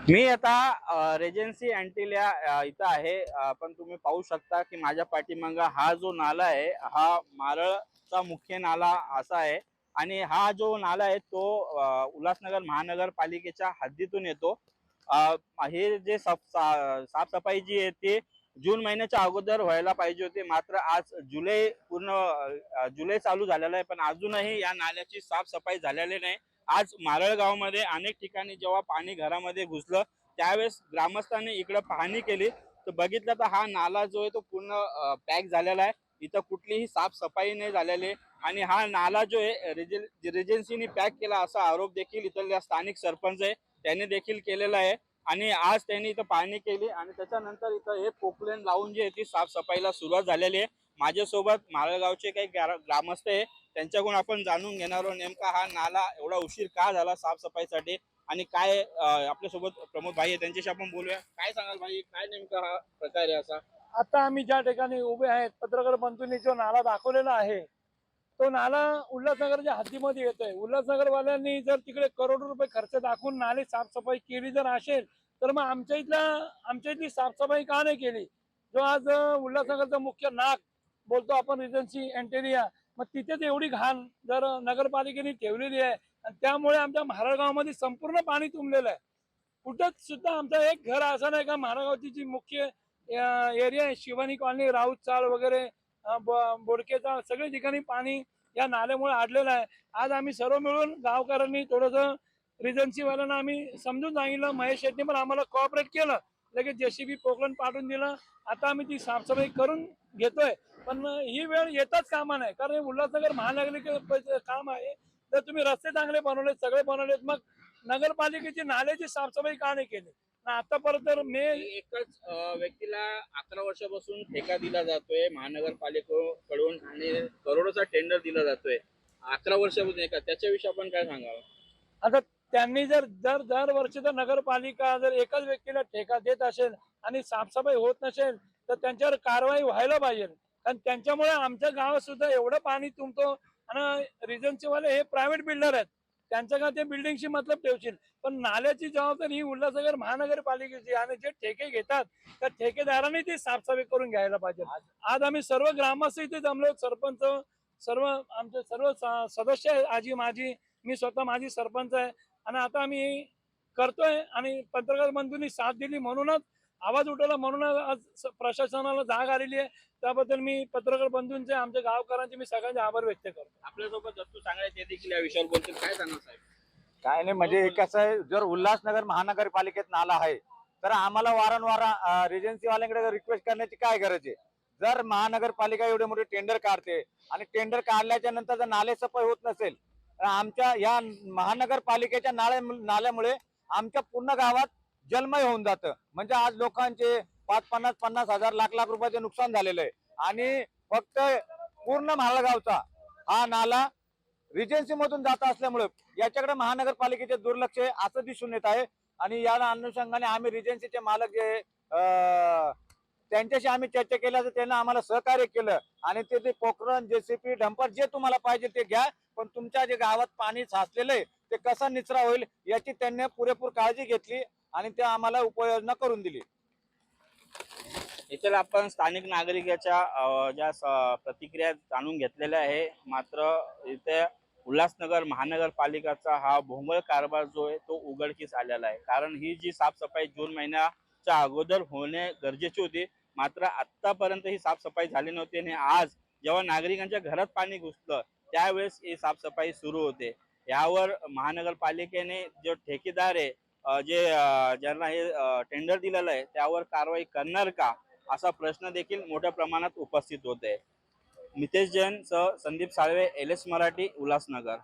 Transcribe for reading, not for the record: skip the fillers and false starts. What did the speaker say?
मी आता रेजेन्सी अँटिलिया इथं आहे. पण तुम्ही पाहू शकता की माझ्या पाठीमागं हा जो नाला आहे हा मारळचा मुख्य नाला असा आहे आणि हा जो नाला आहे तो उल्हासनगर महानगरपालिकेच्या हद्दीतून येतो. हे जे साफसफाई जी आहे ती जून महिन्याच्या अगोदर व्हायला पाहिजे होती, मात्र आज जुलै चालू झालेला आहे पण अजूनही या नाल्याची साफसफाई झालेली नाही. आज मारळगावमध्ये अनेक ठिकाणी जेव्हा पाणी घरामध्ये घुसलं त्यावेळेस ग्रामस्थांनी इकडे पाहणी केली तर बघितलं तर हा नाला जो आहे तो पूर्ण पॅक झालेला आहे. इथं कुठलीही साफसफाई नाही झालेली आणि हा नाला जो आहे रेजन्सीने पॅक केला असा आरोप देखील इथल्या स्थानिक सरपंच आहे त्यांनी देखील केलेला आहे. आणि आज त्यांनी इथं पाहणी केली आणि त्याच्यानंतर इथं हे पोकलेन लावून जी आहे ती साफसफाईला सुरुवात झालेली आहे. माझ्यासोबत माळगावचे काही ग्रामस्थ आहे, त्यांच्याकडून आपण जाणून घेणार आहोत नेमका हा नाला एवढा उशीर का झाला साफसफाईसाठी आणि काय आपल्यासोबत प्रमोद भाई आहे त्यांच्याशी आपण बोलूया. काय सांगाल भाई, काय नेमका हा प्रकार आहे असा? आता आम्ही ज्या ठिकाणी उभे आहेत, पत्रकार बंधूंनी जो नाला दाखवलेला आहे तो नाला उल्हासनगरच्या हद्दीमध्ये येतोय. उल्हासनगरवाल्यांनी जर तिकडे करोडो रुपये खर्च दाखवून नाले साफसफाई केली जर असेल तर मग आमच्या इथली साफसफाई का नाही केली? जो आज उल्हासनगरचा मुख्य नाक बोलतो आपण रिजन्सी अँटेरिया, मग तिथेच एवढी घाण जर नगरपालिकेने ठेवलेली आहे आणि त्यामुळे आमच्या महाराळगावामध्ये संपूर्ण पाणी तुंबलेलं आहे. कुठंच सुद्धा आमचं एक घर असं नाही का महाराळगावची जी मुख्य एरिया आहे, शिवानी कॉलनी, राऊत चाळ वगैरे, बोडकेचा सगळ्या ठिकाणी पाणी या नाल्यामुळे अडलेलं आहे. आज आम्ही सर्व मिळून गावकऱ्यांनी थोडंसं रिजन्सीवाल्यांना आम्ही समजून सांगितलं. महेश शेट्टी पण आम्हाला कोऑपरेट केलं, लगेच जेसीबी पोकलन पाठवून दिलं. आता आम्ही ती साफसफाई करून घेतोय. पण ही वेळ येताच कामा नाही, कारण उल्हासनगर महानगरपालिकेचं काम आहे. तर तुम्ही रस्ते चांगले बनवलेत, सगळे बनवलेत, मग नगरपालिकेची नाल्याची साफसफाई का नाही केली? आतापर्यंत एकच व्यक्तीला 11 वर्षापासून ठेका दिला जातोय महानगरपालिकेकडून आणि करोडोचा टेंडर दिला जातोय 11 वर्षापासून एका, त्याच्याविषयी आपण काय सांगावं? आता त्यांनी दरवर्षी जर नगरपालिका जर एकाच व्यक्तीला ठेका देत असेल आणि साफसफाई होत नसेल तर त्यांच्यावर कारवाई व्हायला पाहिजे. कारण त्यांच्यामुळे आमच्या गावात सुद्धा एवढं पाणी तुंबतो. आणि रिजन्सी वाले हे प्रायव्हेट बिल्डर आहेत, त्यांच्या का ते बिल्डिंगशी मतलब ठेवशील, पण नाल्याची जबाबदारी ही उल्हासनगर महानगरपालिकेची आणि जे ठेके घेतात त्या ठेकेदारांनी ती साफसफाई करून घ्यायला पाहिजे. आज आम्ही सर्व ग्रामस्थ इथे जमलो, सरपंच, सर्व आमचे सर्व सदस्य आहे, आजी माझी, मी स्वतः माझी सरपंच आहे. आणि आता आम्ही करतोय आणि पत्रकार बंधूंनी साथ दिली म्हणूनच, आवाज उठवला म्हणूनच आज प्रशासनाला जाग आलेली आहे. त्याबद्दल मी पत्रकार बंधूंचे, आमच्या गावकऱ्यांचे मी सगळ्यांचे आभार व्यक्त करतो. आपल्यासोबत दत्तू सांगळे ते देखील या विषयावर बोलतील. काय सांगणार साहेब? काय नाही, म्हणजे कसं आहे, जर उल्हासनगर महानगरपालिकेत नाला आहे तर आम्हाला वारंवार रेजन्सी वाल्यांकडे रिक्वेस्ट करण्याची काय गरज आहे? जर महानगरपालिका एवढे मोठे टेंडर काढते आणि टेंडर काढल्याच्या नंतर जर नाले सफाई होत नसेल तर आमच्या या महानगरपालिकेच्या नाल्यामुळे आमच्या पूर्ण गावात जलमय होऊन जातं. म्हणजे आज लोकांचे 50 हजार लाख रुपयाचे नुकसान झालेलं आहे आणि फक्त पूर्ण माळगावचा हा नाला रिजन्सी मधून जात असल्यामुळे याच्याकडे महानगरपालिकेचे दुर्लक्ष आहे असं दिसून येत आहे. आणि या अनुषंगाने आम्ही रिजन्सीचे मालक जे त्यांच्याशी आम्ही चर्चा केल्या तर त्यांना आम्हाला सहकार्य केलं आणि ते पोखरण, जेसीपी, डंपर जे तुम्हाला पाहिजे ते घ्या, पण तुमच्या जे गावात पाणी साचलेलं आहे ते कसा निचरा होईल याची त्यांनी पुरेपूर काळजी घेतली आणि ते आम्हाला उपाययोजना करून दिली. इथे आपण स्थानिक नागरिकाच्या ज्या प्रतिक्रिया जाणून घेतलेल्या आहे. मात्र इथे उल्हासनगर महानगरपालिकेचा हा भोंगळ कारभार जो आहे तो उघडकीस आलेला आहे. कारण ही जी साफसफाई जून महिन्याच्या अगोदर होणे गरजेची होती, मात्र आतापर्यंत ही साफसफाई झाली नव्हती आणि आज जेव्हा नागरिकांच्या घरात पाणी घुसलं त्यावेळेस ही साफसफाई सुरू होते. यावर महानगरपालिकेने जो ठेकेदार आहे, ज्यांना हे टेंडर दिलेलं आहे, त्यावर कारवाई करणार का असा प्रश्न देखील मोठ्या प्रमाणात उपस्थित होते. मितेश जैन सह संदीप साळवे, LS मराठी, उल्हासनगर.